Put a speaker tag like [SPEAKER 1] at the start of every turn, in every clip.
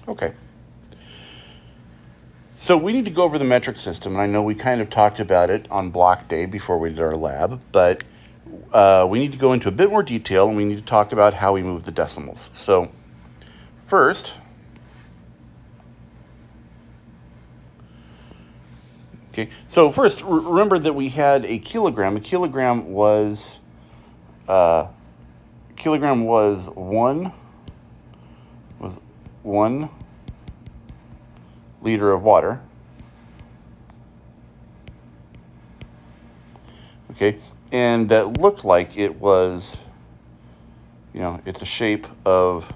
[SPEAKER 1] Okay. So we need to go over the metric system, and I know we kind of talked about it on block day before we did our lab, but we need to go into a bit more detail, and we need to talk about how we move the decimals. So first, remember that we had a kilogram. A kilogram was one liter of water. Okay, and that looked like it was, it's a shape of.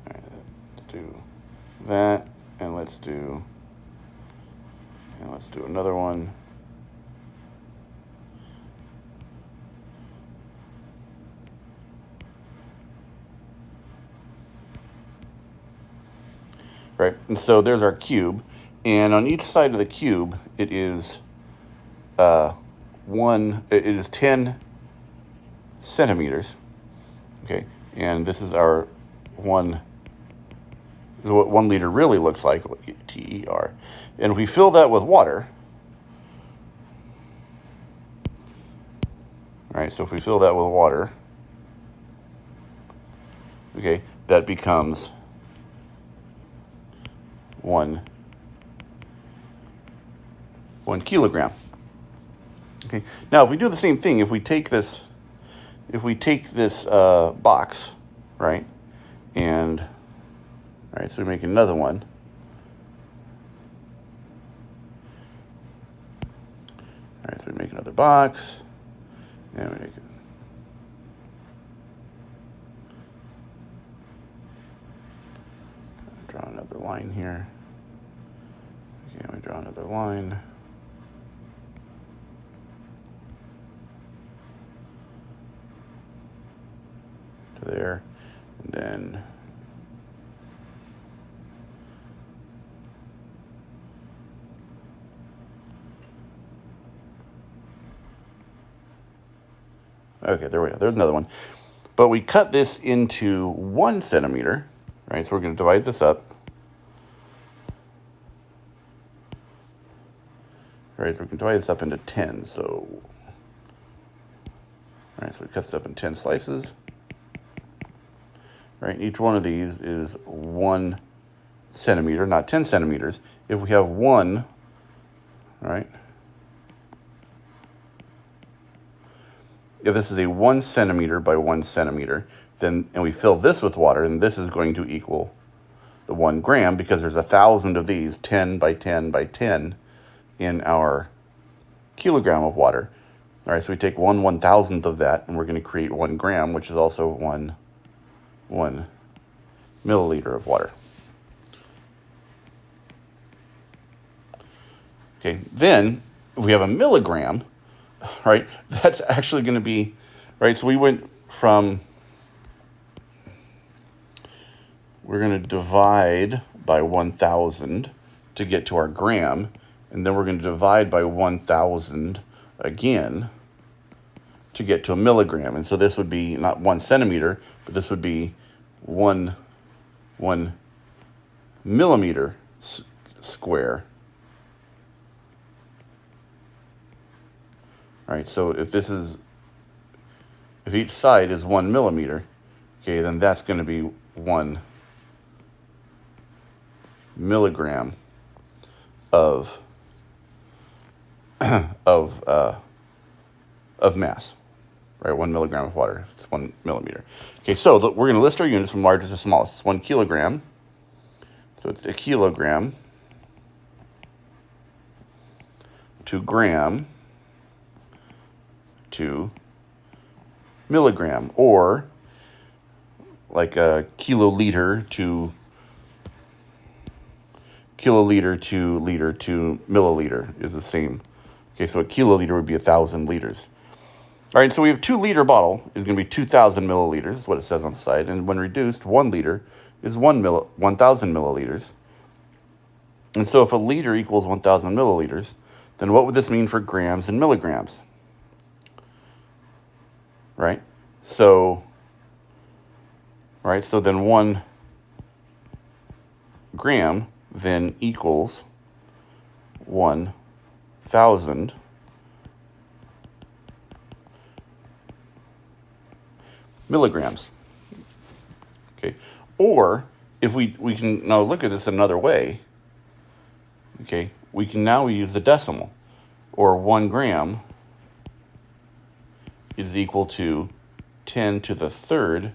[SPEAKER 1] Let's do that, and let's do another one. Right, and so there's our cube, and on each side of the cube, it is 10 centimeters. Okay, and this is our what 1 liter really looks like, TER. And if we fill that with water, right, so if we fill that with water, okay, that becomes 1 kilogram. Okay, now if we do the same thing, if we take this box, right, and so we make another one. All right, so we make another box, and we make it. Draw another line here. Okay, we draw another line. To there, and then okay, there we go. There's another one. But we cut this into 1 centimeter, right? So we're going to divide this up. Right, so we can divide this up into 10. So, all right, so we cut this up in 10 slices. Right, each one of these is 1 centimeter, not 10 centimeters. If we have one, right? If this is a 1 centimeter by 1 centimeter, then, and we fill this with water, and this is going to equal the 1 gram, because there's 1,000 of these, 10 by 10 by 10, in our kilogram of water. All right, so we take 1/1000th of that, and we're going to create 1 gram, which is also 1 milliliter of water. Okay, then if we have a milligram, right, that's actually going to be, right, so we're going to divide by 1,000 to get to our gram, and then we're going to divide by 1,000 again to get to a milligram. And so this would be not 1 centimeter, but this would be 1 millimeter square. All right, so if each side is 1 millimeter, okay, then that's going to be 1 milligram of mass, right? 1 milligram of water. It's 1 millimeter. Okay, so we're going to list our units from largest to smallest. It's 1 kilogram. So it's a kilogram to gram to milligram, or like a kiloliter to liter to milliliter is the same. Okay, so a kiloliter would be 1,000 liters. All right, so we have 2 liter bottle is going to be 2,000 milliliters, is what it says on the side. And when reduced, 1 liter is 1,000 milliliters. And so if a liter equals 1,000 milliliters, then what would this mean for grams and milligrams? Right? So All right, so then 1 gram then equals 1,000 milligrams. Okay, or if we can now look at this another way. Okay, we can now use the decimal, or 1 gram is equal to 10 to the third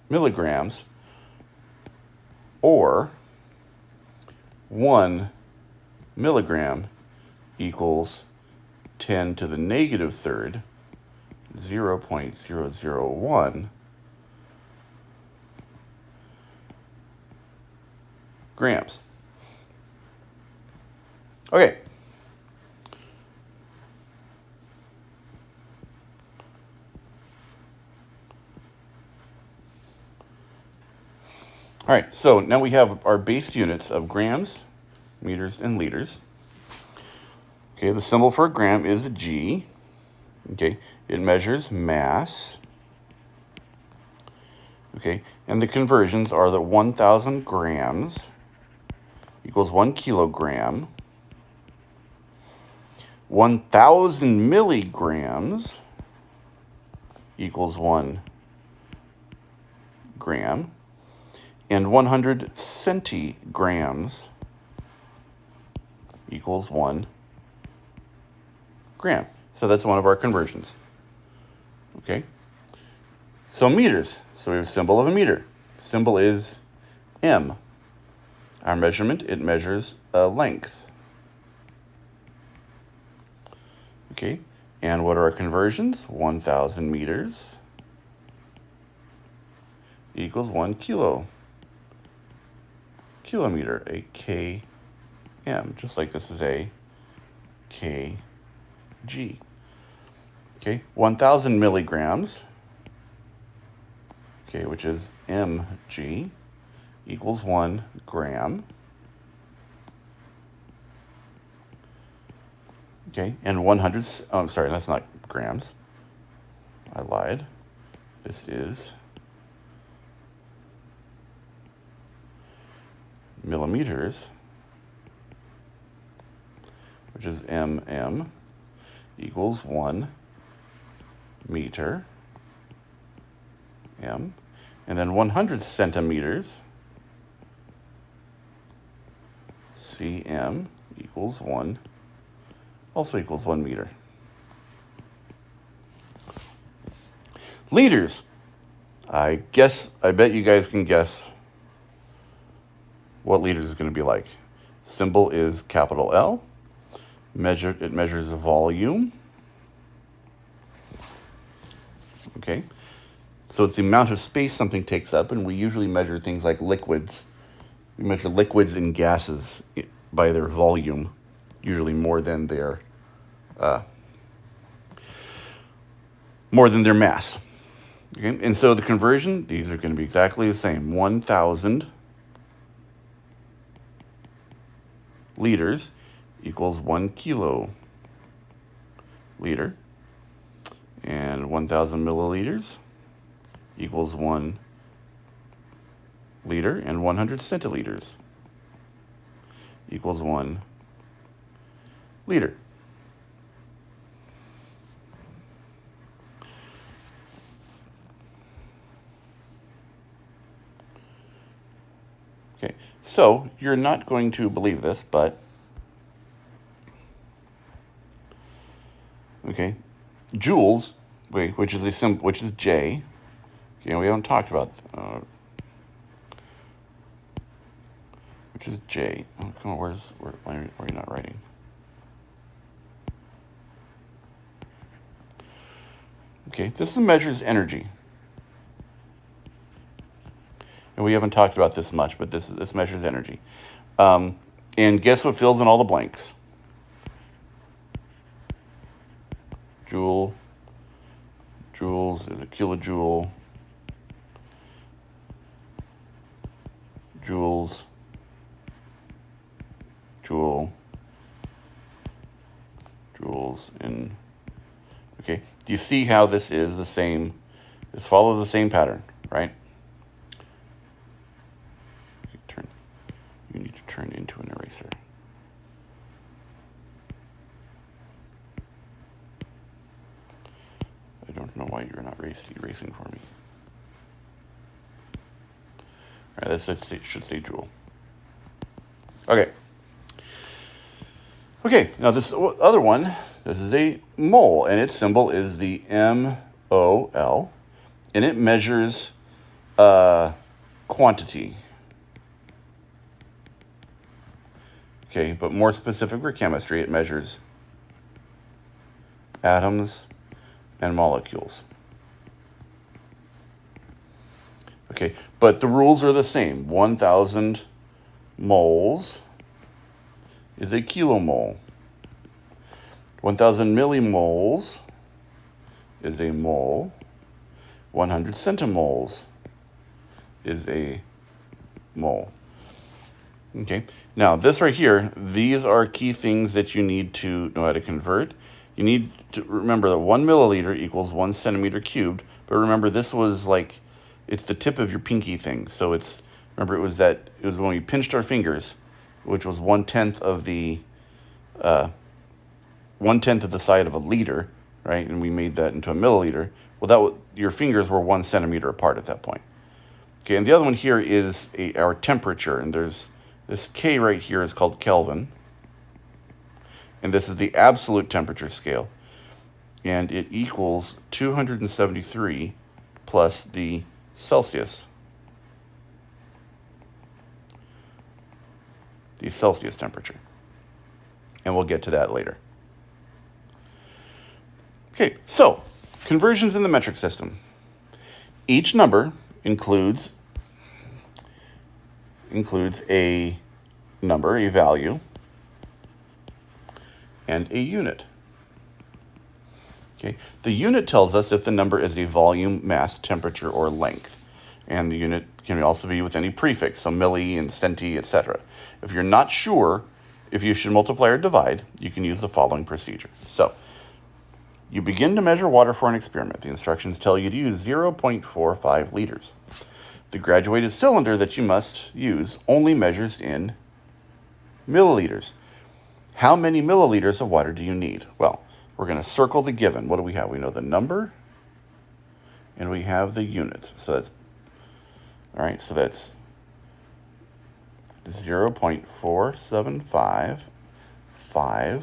[SPEAKER 1] milligrams, or 1 milligram equals 10 to the negative third, 0.001 grams. Okay. All right, so now we have our base units of grams, meters, and liters. Okay, the symbol for a gram is a G. Okay, it measures mass. Okay, and the conversions are that 1,000 grams equals 1 kilogram. 1,000 milligrams equals 1 gram. And 100 centigrams equals 1 gram. So that's one of our conversions. Okay. So meters. So we have a symbol of a meter. Symbol is M. Our measurement, it measures a length. Okay. And what are our conversions? 1,000 meters equals 1 kilometer, a km, just like this is a kg. Okay, 1,000 milligrams, okay, which is mg, equals 1 gram. Okay, and 100, oh, sorry, that's not grams. I lied. This is millimeters, which is mm, equals 1 meter, m. And then 100 centimeters, cm, equals 1, also equals 1 meter. Liters. I bet you guys can guess what liters is going to be like. Symbol is capital L. It measures volume. Okay. So it's the amount of space something takes up, and we usually measure things like liquids. We measure liquids and gases by their volume, usually more than their mass. Okay? And so the conversion, these are going to be exactly the same. 1,000 liters equals 1 kiloliter. And 1,000 milliliters equals 1 liter. And 100 centiliters equals 1 liter. Okay, so you're not going to believe this, but okay, joules, which is J. Okay, we haven't talked about which is J. Oh, come on, why are you not writing? Okay, this measures energy. And we haven't talked about this much, but this measures energy. And guess what fills in all the blanks? Joule. Joules is a kilojoule. Joules. Joule. Joules in. Okay. Do you see how this is the same Just follow the same pattern, right? You need to turn into an eraser. I don't know why you're not erasing for me. All right, this should say Joule. Okay. Okay, now this other one, this is a mole, and its symbol is the MOL, and it measures quantity. Okay, but more specific for chemistry, it measures atoms and molecules. Okay, but the rules are the same. 1,000 moles is a kilomole. 1,000 millimoles is a mole. 100 centimoles is a mole. Okay, now this right here, these are key things that you need to know how to convert. You need to remember that 1 milliliter equals 1 centimeter cubed, but remember this was like, it's the tip of your pinky thing. So it's, remember it was when we pinched our fingers, which was 1/10 of the, 1/10 of the side of a liter, right? And we made that into a milliliter. Well, your fingers were 1 centimeter apart at that point. Okay, and the other one here is our temperature, and there's this K right here is called Kelvin, and this is the absolute temperature scale, and it equals 273 plus the Celsius. The Celsius temperature. And we'll get to that later. Okay, so conversions in the metric system. Each number includes a number, a value, and a unit. Okay, the unit tells us if the number is a volume, mass, temperature, or length. And the unit can also be with any prefix, so milli and centi, etc. If you're not sure if you should multiply or divide, you can use the following procedure. So, you begin to measure water for an experiment. The instructions tell you to use 0.45 liters. The graduated cylinder that you must use only measures in milliliters. How many milliliters of water do you need? Well, we're going to circle the given. What do we have? We know the number, and we have the unit. So that's, all right, so that's 0.4755.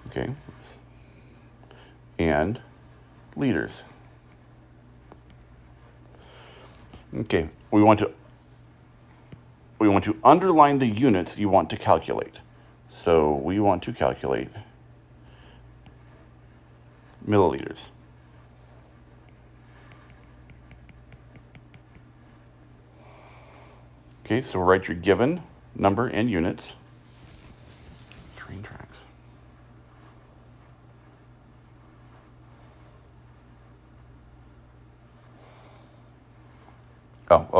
[SPEAKER 1] Okay, and liters. Okay, we want to underline the units you want to calculate. So we want to calculate milliliters. Okay, so write your given number and units. Train tracks. Oh,